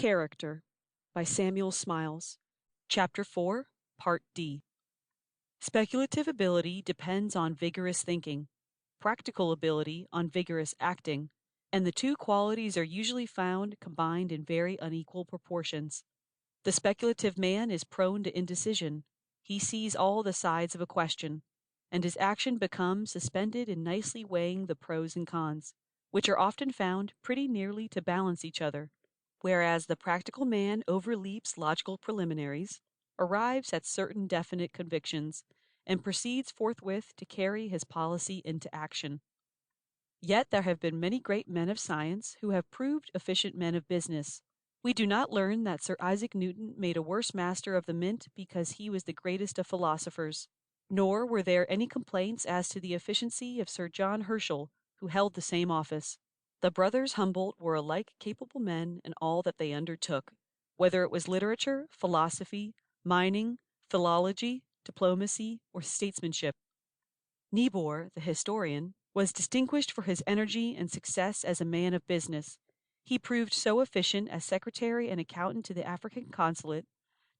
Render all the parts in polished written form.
Character by Samuel Smiles. Chapter 4, Part D. Speculative ability depends on vigorous thinking, practical ability on vigorous acting, and the two qualities are usually found combined in very unequal proportions. The speculative man is prone to indecision. He sees all the sides of a question, and his action becomes suspended in nicely weighing the pros and cons, which are often found pretty nearly to balance each other. Whereas the practical man overleaps logical preliminaries, arrives at certain definite convictions, and proceeds forthwith to carry his policy into action. Yet there have been many great men of science who have proved efficient men of business. We do not learn that Sir Isaac Newton made a worse master of the mint because he was the greatest of philosophers, nor were there any complaints as to the efficiency of Sir John Herschel, who held the same office. The brothers Humboldt were alike capable men in all that they undertook, whether it was literature, philosophy, mining, philology, diplomacy, or statesmanship. Niebuhr, the historian, was distinguished for his energy and success as a man of business. He proved so efficient as secretary and accountant to the African consulate,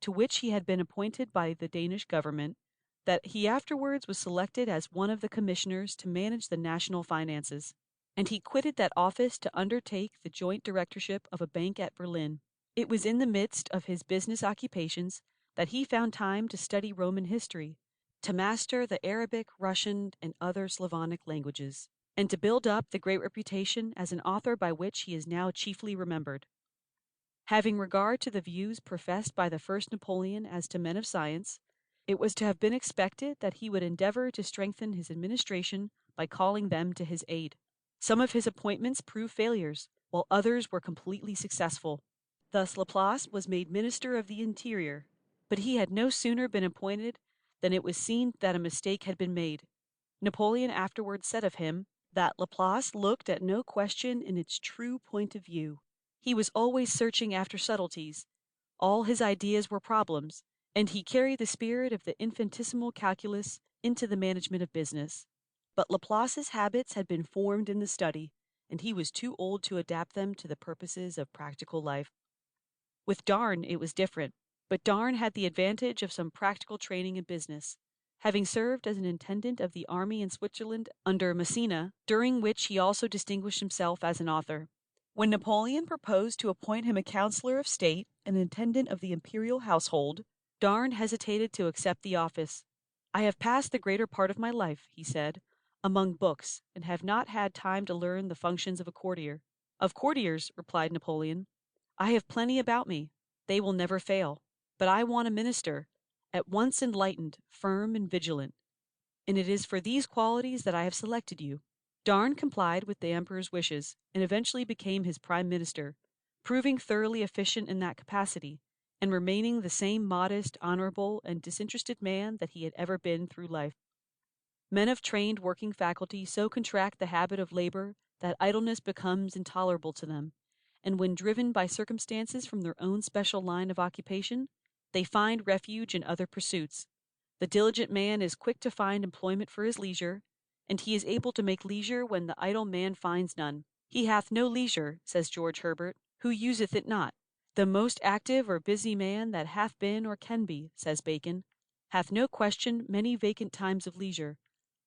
to which he had been appointed by the Danish government, that he afterwards was selected as one of the commissioners to manage the national finances, and he quitted that office to undertake the joint directorship of a bank at Berlin. It was in the midst of his business occupations that he found time to study Roman history, to master the Arabic, Russian, and other Slavonic languages, and to build up the great reputation as an author by which he is now chiefly remembered. Having regard to the views professed by the first Napoleon as to men of science, it was to have been expected that he would endeavor to strengthen his administration by calling them to his aid. Some of his appointments proved failures, while others were completely successful. Thus Laplace was made Minister of the Interior, but he had no sooner been appointed than it was seen that a mistake had been made. Napoleon afterwards said of him that Laplace looked at no question in its true point of view. He was always searching after subtleties. All his ideas were problems, and he carried the spirit of the infinitesimal calculus into the management of business. But Laplace's habits had been formed in the study, and he was too old to adapt them to the purposes of practical life. With Darn it was different, but Darn had the advantage of some practical training in business, having served as an intendant of the army in Switzerland under Massena, during which he also distinguished himself as an author. When Napoleon proposed to appoint him a counselor of state and intendant of the imperial household, Darn hesitated to accept the office. "I have passed the greater part of my life," he said, "among books, and have not had time to learn the functions of a courtier." "Of courtiers," replied Napoleon, "I have plenty about me. They will never fail. But I want a minister, at once enlightened, firm, and vigilant. And it is for these qualities that I have selected you." Darn complied with the emperor's wishes, and eventually became his prime minister, proving thoroughly efficient in that capacity, and remaining the same modest, honorable, and disinterested man that he had ever been through life. Men of trained working faculty so contract the habit of labor that idleness becomes intolerable to them, and when driven by circumstances from their own special line of occupation, they find refuge in other pursuits. The diligent man is quick to find employment for his leisure, and he is able to make leisure when the idle man finds none. "He hath no leisure," says George Herbert, "who useth it not." "The most active or busy man that hath been or can be," says Bacon, "hath no question many vacant times of leisure,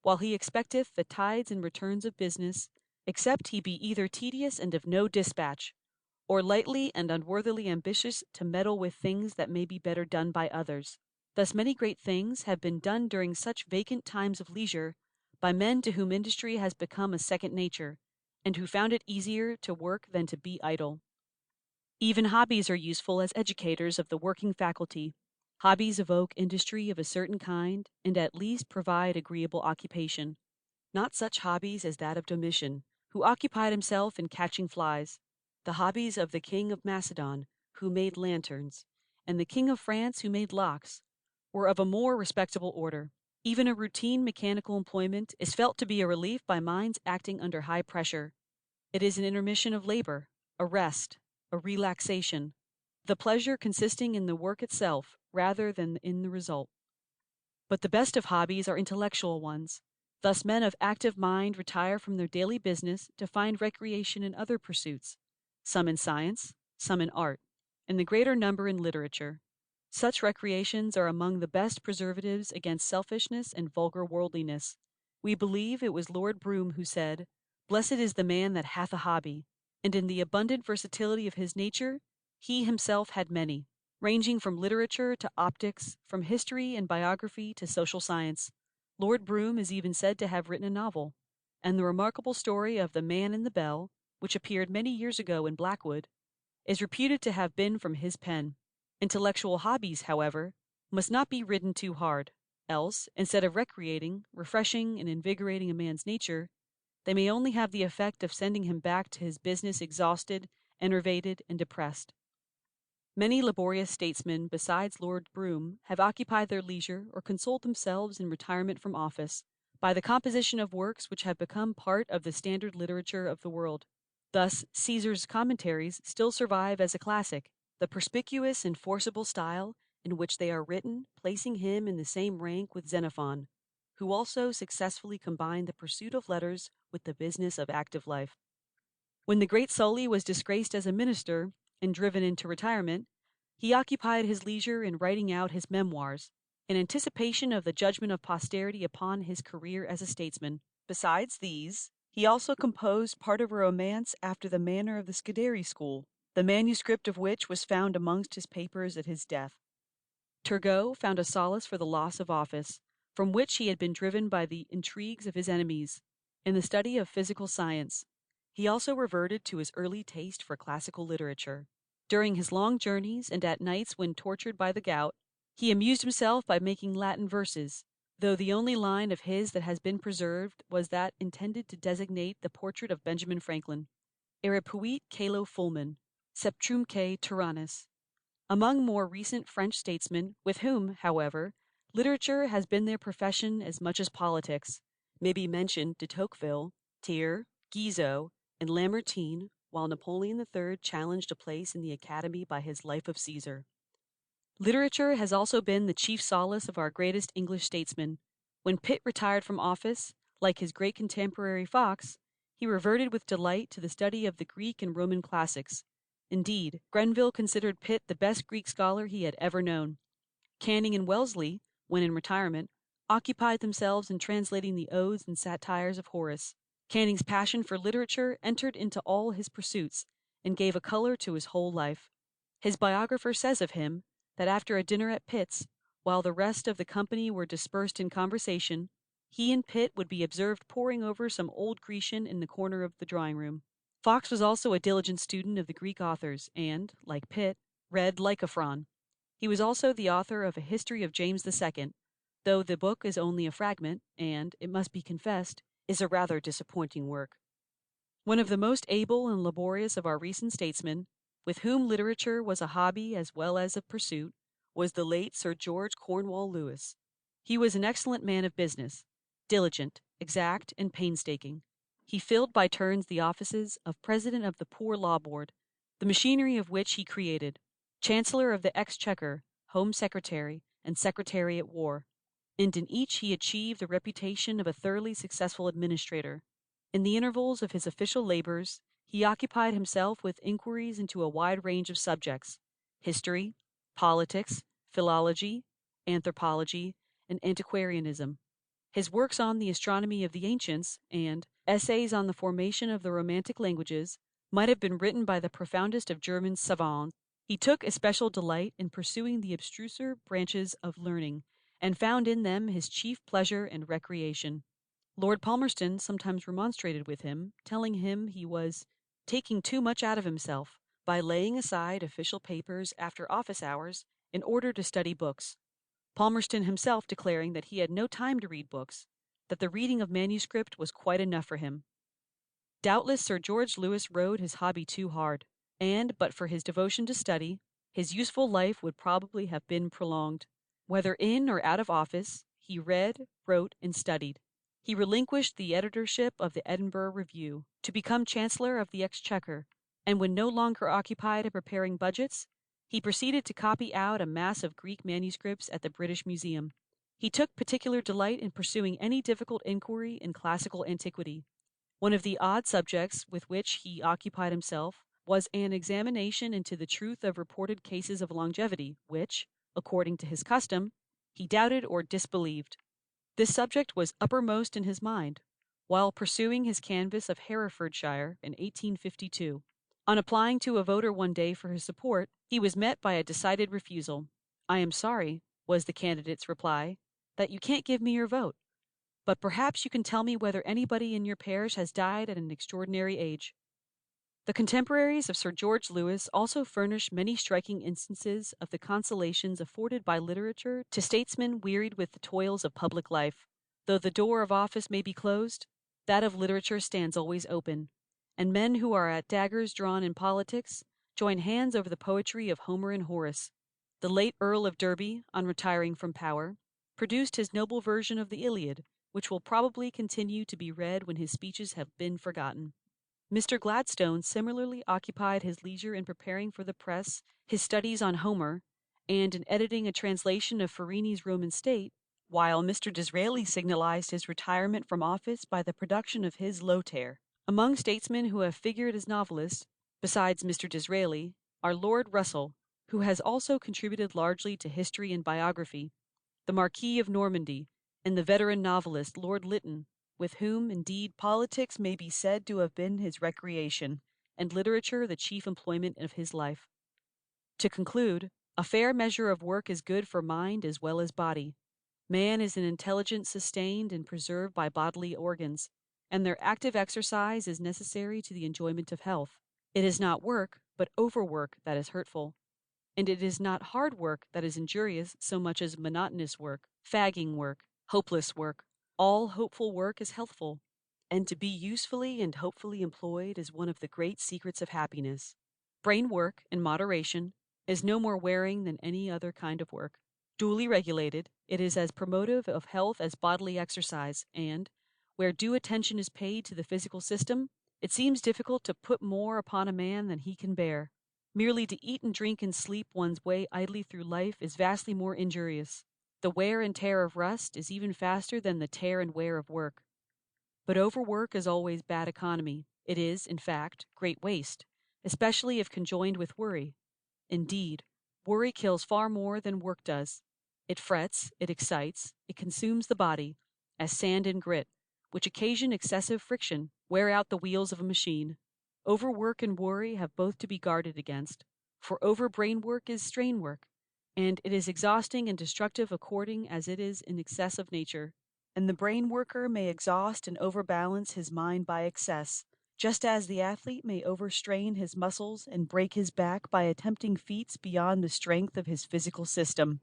while he expecteth the tides and returns of business, except he be either tedious and of no dispatch, or lightly and unworthily ambitious to meddle with things that may be better done by others." Thus many great things have been done during such vacant times of leisure by men to whom industry has become a second nature, and who found it easier to work than to be idle. Even hobbies are useful as educators of the working faculty. Hobbies evoke industry of a certain kind, and at least provide agreeable occupation. Not such hobbies as that of Domitian, who occupied himself in catching flies. The hobbies of the king of Macedon, who made lanterns, and the king of France, who made locks, were of a more respectable order. Even a routine mechanical employment is felt to be a relief by minds acting under high pressure. It is an intermission of labor, a rest, a relaxation, the pleasure consisting in the work itself rather than in the result. But the best of hobbies are intellectual ones. Thus men of active mind retire from their daily business to find recreation in other pursuits, some in science, some in art. and the greater number in literature. Such recreations are among the best preservatives against selfishness and vulgar worldliness. We believe it was Lord Brougham who said, "Blessed is the man that hath a hobby," and in the abundant versatility of his nature, he himself had many, ranging from literature to optics, from history and biography to social science. Lord Brougham is even said to have written a novel, and the remarkable story of The Man in the Bell, which appeared many years ago in Blackwood, is reputed to have been from his pen. Intellectual hobbies, however, must not be ridden too hard, else, instead of recreating, refreshing, and invigorating a man's nature, they may only have the effect of sending him back to his business exhausted, enervated, and depressed. Many laborious statesmen, besides Lord Brougham, have occupied their leisure or consoled themselves in retirement from office by the composition of works which have become part of the standard literature of the world. Thus, Caesar's Commentaries still survive as a classic, the perspicuous and forcible style in which they are written placing him in the same rank with Xenophon, who also successfully combined the pursuit of letters with the business of active life. When the great Sully was disgraced as a minister and driven into retirement, he occupied his leisure in writing out his memoirs, in anticipation of the judgment of posterity upon his career as a statesman. Besides these, he also composed part of a romance after the manner of the Scuderi school, the manuscript of which was found amongst his papers at his death. Turgot found a solace for the loss of office, from which he had been driven by the intrigues of his enemies, in the study of physical science. He also reverted to his early taste for classical literature. During his long journeys and at nights when tortured by the gout, he amused himself by making Latin verses, though the only line of his that has been preserved was that intended to designate the portrait of Benjamin Franklin. Erepuit calo fulmen, septrumque tyrannis. Among more recent French statesmen, with whom, however, literature has been their profession as much as politics, may be mentioned de Tocqueville, Thiers, Guizot, and Lamartine, while Napoleon III challenged a place in the Academy by his Life of Caesar. Literature has also been the chief solace of our greatest English statesmen. When Pitt retired from office, like his great contemporary Fox, he reverted with delight to the study of the Greek and Roman classics. Indeed, Grenville considered Pitt the best Greek scholar he had ever known. Canning and Wellesley, when in retirement, occupied themselves in translating the odes and satires of Horace. Canning's passion for literature entered into all his pursuits and gave a color to his whole life. His biographer says of him that after a dinner at Pitt's, while the rest of the company were dispersed in conversation, he and Pitt would be observed poring over some old Grecian in the corner of the drawing room. Fox was also a diligent student of the Greek authors and, like Pitt, read Lycophron. He was also the author of a history of James II, though the book is only a fragment and, it must be confessed, is a rather disappointing work. One of the most able and laborious of our recent statesmen, with whom literature was a hobby as well as a pursuit, was the late Sir George Cornwall Lewis. He was an excellent man of business, diligent, exact, and painstaking. He filled by turns the offices of President of the Poor Law Board, the machinery of which he created, Chancellor of the Exchequer, Home Secretary, and Secretary at War, and in each he achieved the reputation of a thoroughly successful administrator. In the intervals of his official labors, he occupied himself with inquiries into a wide range of subjects: history, politics, philology, anthropology, and antiquarianism. His works on the astronomy of the ancients and essays on the formation of the Romantic languages might have been written by the profoundest of German savants. He took especial delight in pursuing the abstruser branches of learning, and found in them his chief pleasure and recreation. Lord Palmerston sometimes remonstrated with him, telling him he was taking too much out of himself by laying aside official papers after office hours in order to study books. Palmerston himself declaring that he had no time to read books, that the reading of manuscript was quite enough for him. Doubtless Sir George Lewis rode his hobby too hard, and, but for his devotion to study, his useful life would probably have been prolonged. Whether in or out of office, he read, wrote, and studied. He relinquished the editorship of the Edinburgh Review to become Chancellor of the Exchequer, and when no longer occupied in preparing budgets, he proceeded to copy out a mass of Greek manuscripts at the British Museum. He took particular delight in pursuing any difficult inquiry in classical antiquity. One of the odd subjects with which he occupied himself was an examination into the truth of reported cases of longevity, which, according to his custom, he doubted or disbelieved. This subject was uppermost in his mind, while pursuing his canvass of Herefordshire in 1852. On applying to a voter one day for his support, he was met by a decided refusal. "I am sorry," was the candidate's reply, "that you can't give me your vote, but perhaps you can tell me whether anybody in your parish has died at an extraordinary age." The contemporaries of Sir George Lewis also furnish many striking instances of the consolations afforded by literature to statesmen wearied with the toils of public life. Though the door of office may be closed, that of literature stands always open, and men who are at daggers drawn in politics join hands over the poetry of Homer and Horace. The late Earl of Derby, on retiring from power, produced his noble version of the Iliad, which will probably continue to be read when his speeches have been forgotten. Mr. Gladstone similarly occupied his leisure in preparing for the press his studies on Homer, and in editing a translation of Farini's Roman State, while Mr. Disraeli signalized his retirement from office by the production of his Lothair. Among statesmen who have figured as novelists, besides Mr. Disraeli, are Lord Russell, who has also contributed largely to history and biography, the Marquis of Normandy, and the veteran novelist Lord Lytton, with whom, indeed, politics may be said to have been his recreation, and literature the chief employment of his life. To conclude, a fair measure of work is good for mind as well as body. Man is an intelligence sustained and preserved by bodily organs, and their active exercise is necessary to the enjoyment of health. It is not work, but overwork, that is hurtful. And it is not hard work that is injurious so much as monotonous work, fagging work, hopeless work. All hopeful work is healthful, and to be usefully and hopefully employed is one of the great secrets of happiness. Brain work, in moderation, is no more wearing than any other kind of work. Duly regulated, it is as promotive of health as bodily exercise, and, where due attention is paid to the physical system, it seems difficult to put more upon a man than he can bear. Merely to eat and drink and sleep one's way idly through life is vastly more injurious. The wear and tear of rest is even faster than the tear and wear of work. But overwork is always bad economy. It is, in fact, great waste, especially if conjoined with worry. Indeed, worry kills far more than work does. It frets, it excites, it consumes the body, as sand and grit, which occasion excessive friction, wear out the wheels of a machine. Overwork and worry have both to be guarded against, for over brain work is strain work, and it is exhausting and destructive according as it is in excess of nature. And the brain worker may exhaust and overbalance his mind by excess, just as the athlete may overstrain his muscles and break his back by attempting feats beyond the strength of his physical system.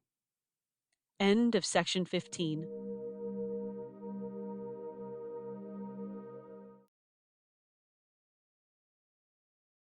End of section 15.